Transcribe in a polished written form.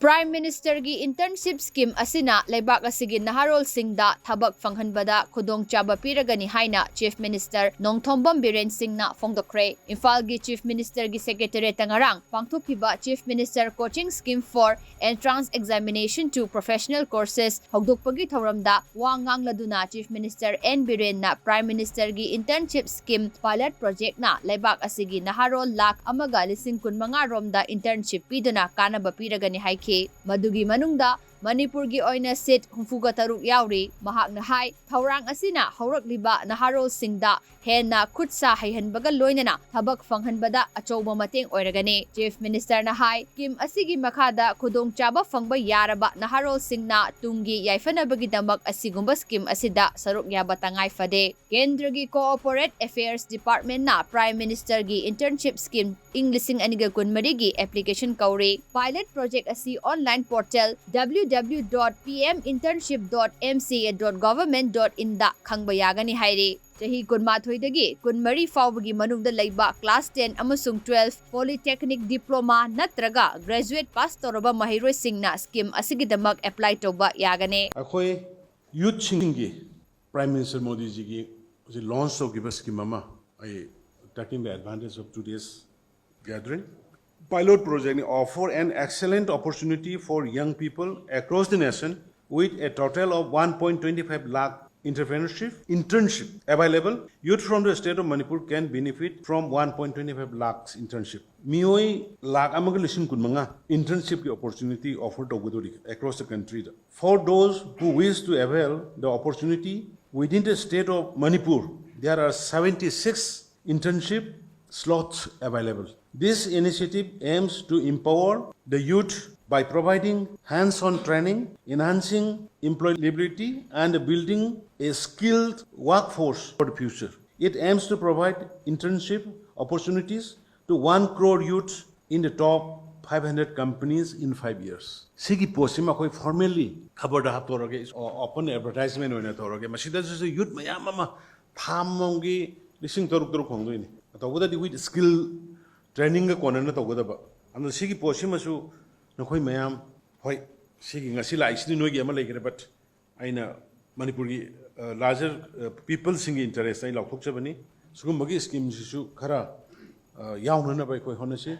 Prime Minister gi internship scheme asina leibak asigi naharol singda thabak fanghanbada khudong chaba piragani haina Chief Minister Nongthombam Biren Singna fongdokre. Imphal gi Chief Minister gi Secretary tangarang pangthokhiba Chief Minister Coaching Scheme for Entrance Examination to Professional Courses hogdokpagi thoramda wa ngangladuna Chief Minister N Biren na Prime Minister gi internship scheme pilot project na leibak asigi naharol Lakh 1.25 romda internship piduna kanaba piragani hai Madugi manungda Manipur gi oina sit humfuga taruk yauri mahakna hai thaurang asina haurakliba naharol singda henna khutsa haihanbaga loinana thabak fanghanbada achouba mateng oiragani. Chief Minister na hai kim asigi makhada khudong chaba fangba yaraba naharol singna tungi yaifanabagi damak asigumba scheme asida saruk yaba tangai fade. Kendra gi Corporate Affairs Department na Prime Minister gi internship scheme Inglising aniga kunmari gi application kauri. Pilot project asi online portal www.pminternship.mca.government.in da khangba yagani hairi. Chahi kunmathoidagi kunmari fawbagi manungda laiba class 10 amasung 12 polytechnic diploma natraga graduate pass toraba mahiroi singna scheme asigidamak apply toba yagane. Akhoi youth singi Prime Minister Modi ji gi launch of scheme ama I taking the advantage of today's gathering. Pilot project offer an excellent opportunity for young people across the nation with a total of 1.25 lakh internship available. Youth from the state of Manipur can benefit from 1.25 lakhs internship. Mioi lakh amagalishin kunmanga internship opportunity offered across the country. For those who wish to avail the opportunity within the state of Manipur, there are 76 internship slots available. This initiative aims to empower the youth by providing hands-on training, enhancing employability, and building a skilled workforce for the future. It aims to provide internship opportunities to 1 crore youths in the top 500 companies in 5 years. Sigi posima koi formally khabar da haptorage open advertisement oina torage masida just youth mayam mama thamongi lising toruk khongdoi ni tawada di with skill training ga kona na tawada ba amna sigi posima su nokhoi mayam hoi sigi ngasi la isni noi gi ama legre but aina manipur gi larger people sing interest ai lakhok chabani sugum bagi scheme su khara yauna na bai koi honase